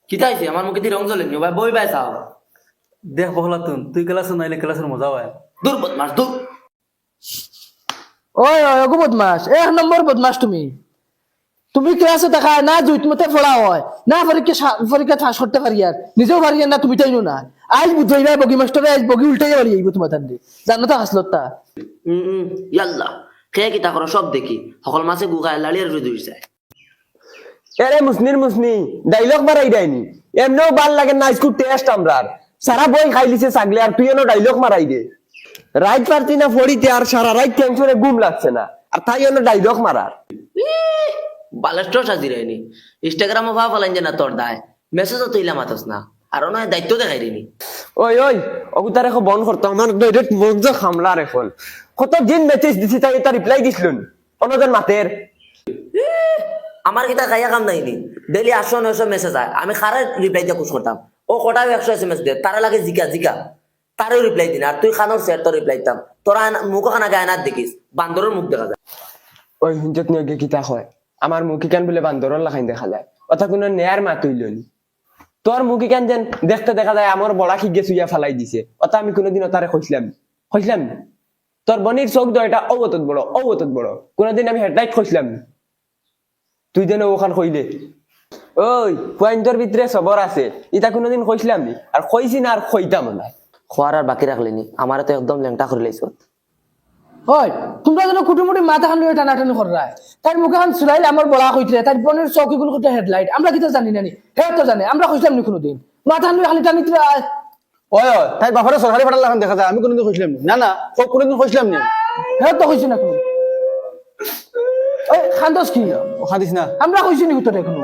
কিতাইছে আমার মুখে দিয়ে রং জ্বলে নি ভাই বই বাই চাও দেখ বহলা তুই ক্লাসে নাইলে ক্লাসের মজা হয়। দূর বদমাস দূর। ওই ওই অগু বদমাস, 1 নম্বর বদমাস তুমি। তুমি ক্লাসে দেখা না জুইত মতে পড়া হয় না, পরীক্ষা ফাঁস করতে পারি আর নিজেও পারি না, তুমি তাইনো না। আজ বুঝাই না বগি মাস্টারে আজ বগি উল্টাই পারি আইব তোমার তান্ডে জানো তো হাসলতা। ইয়াল্লা খেয়ে কিতা করো সব দেখি সকল মাছে গুগায় লাড়িয়ে রুই দুই যায়। এরে মুসনি ডাইলগ মারাই দেয়নি, এমনিও ভাল লাগে না স্কুল টেস্ট আমরার সারা বই খাই লিছে ছাগলে, আর তুই এনো ডাইলগ মারাই দে। রাইট পারতি না ফড়িতে, আর সারা রাইট টেনশনে ঘুম লাগছে না, আর তাই এনো ডাইলগ মারার। বালেস্টো সাজি রাইনি ইনস্টাগ্রামে ভাব ফলাইন যে না তোর দায় মেসেজও তুইলা মাতস না আর নয় দায়িত্ব দেখাই দিনি। ওই ওই অগুতার এখন বন্ধ করতো, আমার ডাইরেক্ট মঞ্চ খামলার এখন কত দিন মেসেজ দিছি, তাই এটা রিপ্লাই দিছিলুন অন্যজন মাতের। আমার কিতা খাইয়া কাম নাইনি, ডেইলি 800-900 মেসেজ আয়, আমি খারে রিপ্লাই দিয়ে খুশ করতাম। ও কটাও 100 SMS দে, তারা লাগে জিকা তারও রিপ্লাই দিন। আর তুই খানোর স্যার তো রিপ্লাই দিতাম, তোরা মুখ খানা গায়ে না দেখিস বান্দরের মুখ দেখা যায়। ওই হুঞ্চত নিয়ে কিতা হয়, আমার মুখি কেন বলে বান্দরের লাখাই দেখা যায়, অথা কোনো নেয়ার মা তুইলনি। তোর মুখি কেন যেন দেখতে দেখা যায় আমার বড়া খিগে চুইয়া ফালাই দিছে, অথা আমি কোনোদিন তারে কইছিলাম তোর বনির চোখ দো এটা অবতত বড়, কোনোদিন আমি হেডলাইট কইছিলাম তুই যেন ওখান কইলে। ওই পয়েন্টর ভিতরে সবর আছে, ইটা কোনোদিন কইছিলাম আর কইছি না, আর কইতাম না। খোয়ার আর বাকি রাখলেনি, আমার তো একদম ল্যাংটা করে লাইছ। ওই তোমরা যেন কুটুমুটি মাথা খান লইয়া টানাটানি করায়, তার মুখে খান চুলাইলে আমার বড়া কইতে, তার বোনের চৌকিগুলো কইতে হেডলাইট, আমরা কিতা জানি না নি, হে তো জানে, আমরা কইছিলাম নি কোনোদিন মাথা খান লইয়া খালি টানি তুই। ওই ওই তাই বাপরে সরকারি ফাটাল লাগান দেখা যায়, আমি কোনোদিন কইছিলাম না, না সব কোনোদিন কইছিলাম না। হে তো কইছি না কোনো। ওই খান্দস কি ও খাদিস না। আমরা কইছি নি উত্তরে কোনো।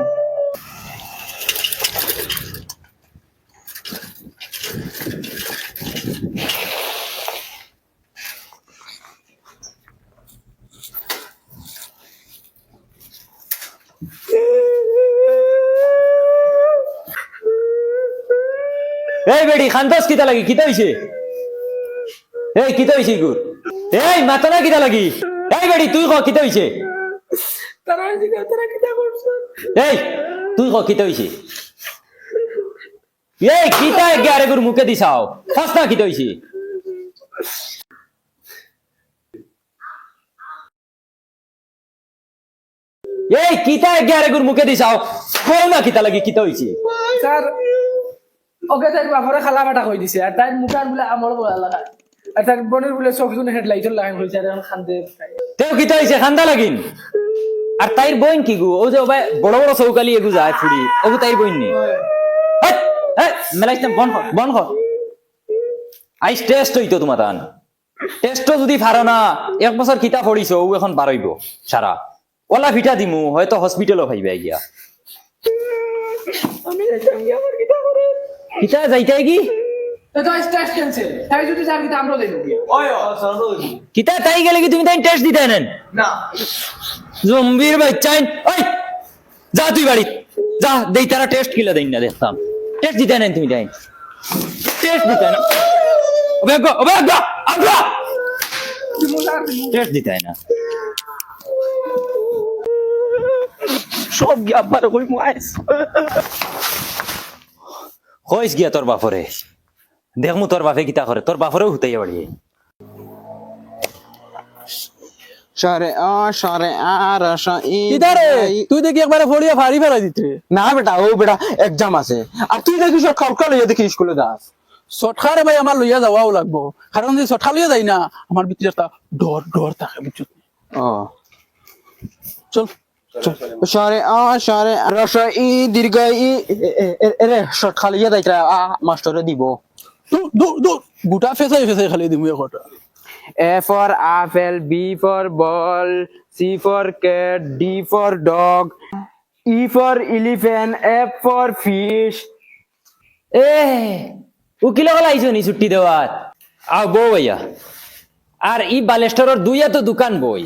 এই বেডি খান্তস কিতা লাগি, কিতা হইছে? এই কিতা হইছে গুর? এই মাথা না কিতা লাগি? এই বেডি তুই ক কিতা হইছে? এই তুই ক কিতা হইছে? এই কিতা এগারে গুর মুখে দিছাও, ফাস্তা কিতা হইছে? এই কিতা এগারে গুর মুখে দিছাও, কও না কিতা লাগি, কিতা হইছে? স্যার ওকে তাই বাপরে খালা বাটা কই দিছে, আর তাই মুখে আর বলে আমার বলা লাগা, আর তার বোনের বলে চৌকিগুলো হেডলাইটর লাগাই হইছে, আর এখন খান্দে। তেও কিতা হইছে, খান্দা লাগিন। আর তাইর বইন কি গু, ও যে বড় বড় চৌকালি এগু যায় ফুড়ি, ওগু তাইর বইন নি। মেলাইতাম বন কর আইস টেস্ট হইতো তোমার তান, টেস্ট যদি ফারো না 1 বছর কিতা পড়িছ, ও এখন বারইব সারা ওলা ভিটা দিমু, হয়তো হসপিটালও ভাইবা গিয়া। আমি যাইতাম কি আমার কিটা করে, কিতা যাইতাই কি তো স্টেজ ক্যান্সেল, তাই যদি যার কিটা আমরা দেব কি। ওই ও সরো কিতা তাই গেলে কি তুমি তাই টেস্ট দিতে নেন না। জম্বির বাচ্চাইন। ওই যা তুই বাড়ি যা, দেই তারা টেস্ট কিলা দেন না, দেখতাম টেস্ট দিতে নেন, তুমি তাই টেস্ট দিতে না, টেস্ট দিতে না সব গিয়া আব্বার কই মুআইস। কইস গিয়া তোর বাপরে, দেখমু তোর বাপে কিতা করে, তোর বাপরেও হুতাইয়া বাড়ি। তুই দেখি একবারে ফড়িয়া ফাড়ি ফেলাই দিতে না বেটা, ও বেটা এক্সাম আছে, আর তুই দেখি সব খাওয়া লইয়া দেখি স্কুলে যাস। সটখারে ভাই আমার লইয়া যাওয়াও লাগবো, কারণ যদি সটখা লইয়া যাই না আমার ভিতরে একটা ডর থাকে, বুঝছো? চল সরে সরে রস ই দীর্ঘ ই এরে সটখা লইয়া যাইতা মাস্টারে দিব, দূর গোটা ফেসাই খালি দিব একটা। A for apple, B for ball, C for cat, D for dog, E for elephant, F for fish. এ উকিল গলা আইছো নি ছুটি দেওয়াত, আও বউ ভাইয়া। আর ই বালেস্টরের দুইয়া তো দোকান বই,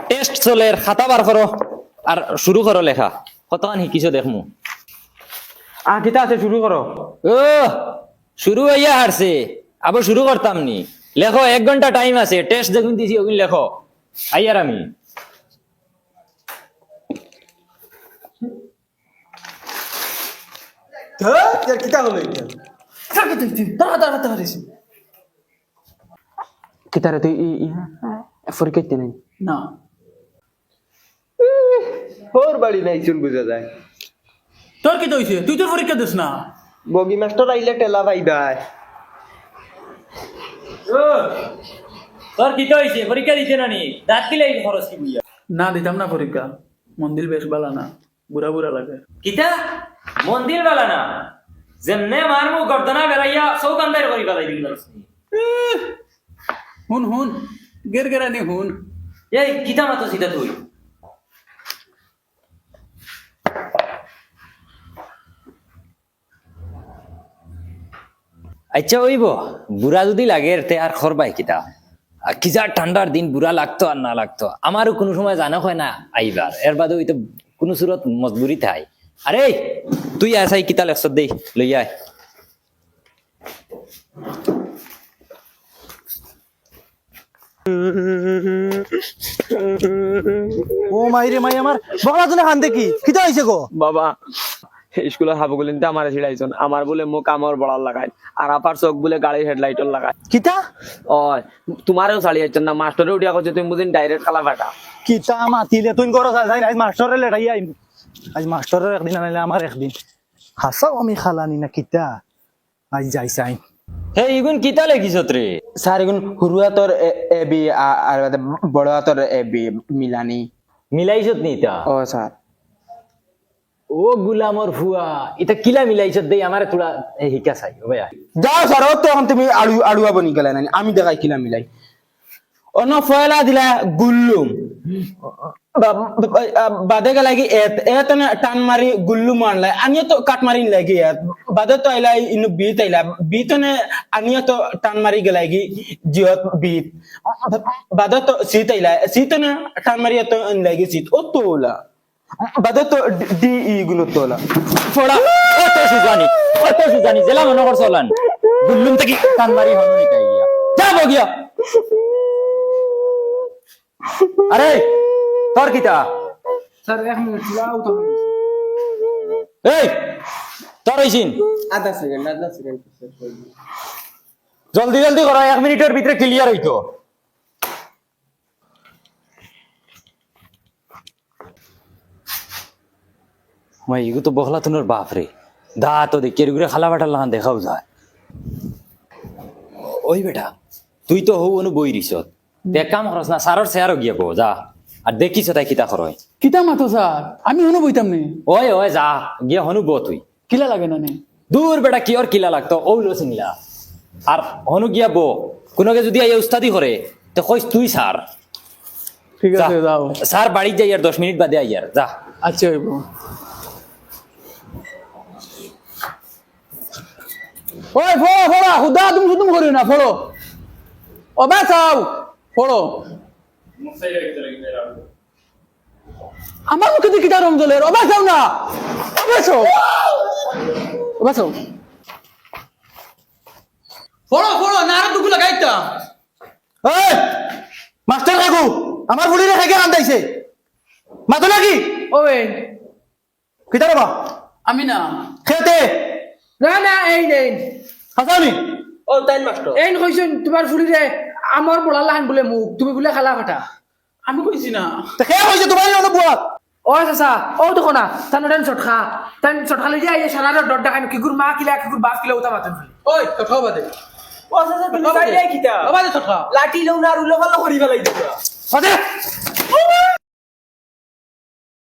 টেস্ট চলে, খাতা বার করো আর শুরু করো লেখা, কতক্ষণ শিকিছো দেখমু। কিতা আছে শুরু করো। ও শুরু হইয়া হারছে, আবার শুরু করতাম নি, লেখো 1 ঘন্টা টাইম আছে, টেস্ট যেগুন দিছি ওগুন লেখো। আইয়ার আমি কিতা হলো এটা দাঁড়া দাঁড়া দাঁড়া পারিস কিতারে তুই পরীক্ষা নাই না ওর বাড়ি নাই চুন বুঝা যায় তোর কি হইছে তুই তোর পরীক্ষা দিস না বগি মাস্টার আইলে টেলা পাইবাই তোর কি হইছে পরীক্ষা দিতে না নি দাঁত কি লাগি খরচ কি বুঝা না দিতাম না পরীক্ষা মন্দির বেশ বালা না বুড়া বুড়া লাগে কিতা মন্দির বেলা না যেমনে মারমু গর্দনা বেলাইয়া সৌকান্দার করি বেলাই দিল হুন হুন গেরগেরানি হুন এই কিতা মাতো সিধা তুই আচ্ছা ওইব বুড়া যদি লাগে তে আর খরবাই কিতা কি যা ঠান্ডার দিন বুড়া লাগতো আর না লাগতো আমারও কোনো সময় জানা হয় না আইবার এর বাদে ওই তো কোনো সুরত মজবুরি থাই আরে তুই আসাই কিতা লেখছ দেই লই আয় ও মাইরে মাই আমার বগলা জনে খান দেখি কিতা হইছে গো বাবা স্কুলের হাবগুলিন আমার ছিড়াইছন আমার বলে মুখ আমার বড়ার লাগাই আর আপার চোখ বলে গাড়ির হেডলাইটর লাগাই কিতা ওই তোমারও চালি যাচ্ছেন না মাস্টারে উঠিয়া করছে তুমি বুঝিন ডাইরেক্ট খালা ফাটা কিতা মাতিলে তুই করো যাই আজ মাস্টারে লেটাই আইম আজ মাস্টারের একদিন আনাইলে আমার একদিন হাসাও আমি খালানি না কিতা আজ যাই চাই হে ইগুন কিতা লেখিছত রে স্যার এখন হুরুয়াতর এ বি আর বড় হাতর এ বি মিলানি মিলাইছত নি তা ও স্যার ও গুলামর ফুয়া এটা কিলা মিলাইছত দেই আমারে তোরা হিকা চাই ও ভাইয়া যাও স্যার ও তো এখন তুমি আড়ুয়া বনি গেলে না আমি দেখাই কিলা মিলাই অন্য ফয়লা দিলা গুল্লুম বাদে গেলা কি এত টান মারি গুল্লুম আনলাই আনিও তো কাট মারি লাগি বাদে তো আইলা ইনু বিত আইলা বিতনে আনিও তো টান মারি গেলা কি জিয়ত বিত বাদে তো শীত আইলা শীতনে টান মারি তো লাগি শীত ও তোলা বাদে তো ডি ই গুলো তোলা ফোড়া অত সুজানি জেলা মনোহর চলান গুল্লুম থেকে কান মারি হনো নিকাই গিয়া যাব গিয়া আরে তোর কিতা স্যার এক মিনিট লাও তো এই তোর হইছিন আধা সেকেন্ড জলদি জলদি করো 1 মিনিটের ভিতরে ক্লিয়ার হইতো মাই ইগু তো বখলা তুনোর বাপ রে দা তো দেখি এরগুলো খালা বাটার লাহান দেখাও যায় ওই বেটা তুই তো হও অনু বই রিছত দেখ কাম করস না সারর চেয়ারও গিয়ে বো যা আর দেখিস তাই কিতা করয় কিতা মাতো স্যার আমি শুনো বইতাম নে ওই ওই যা গিয়ে হনু বো তুই কিলা লাগে না নে দূর বেটা কি ওর কিলা লাগতো ও লো সিংলা আর হনু গিয়া বো কোনোকে যদি আই উস্তাদি করে তো কইস তুই স্যার ঠিক আছে যাও স্যার বাড়ি যাই আর 10 মিনিট বাদে আই আর যা আচ্ছা হইব ওই ফড়ো ফড়ো হুদা তুমি শুধু করিও না ফড়ো ও বাঁচাও ফড়ো আমার মুখে দেখি রং জলের ও বাঁচাও না ও বাঁচাও ও বাঁচাও ফড়ো ফড়ো না আর দুগুলো গাইতা এই মাস্টার কাকু আমার বুড়িরে খাইকে কান্দাইছে মাতো নাকি ওই কিতা রে বা আমি না খেতে না না এই নেই হাসানি ও তাই মাস্টার এই কইছেন তোমার ফুলিরে আমার বড় লাহান বলে মুখ তুমি বলে খালা ফাটা আমি কইছি না তে খেয়ে হইছে তোমার জন্য বুয়া ও চাচা ও দেখো না তান চটখা তান চটখা লই যায় সারা ডর ডাকান কিগুর মা কিলা কিগুর বাপ কিলা উতা মাতেন ওই কথা বাদে ও চাচা তুমি চাইলে কিতা বাদে কথা লাঠি লও না আর উলো ভালো করি ফেলাই দিবা আদে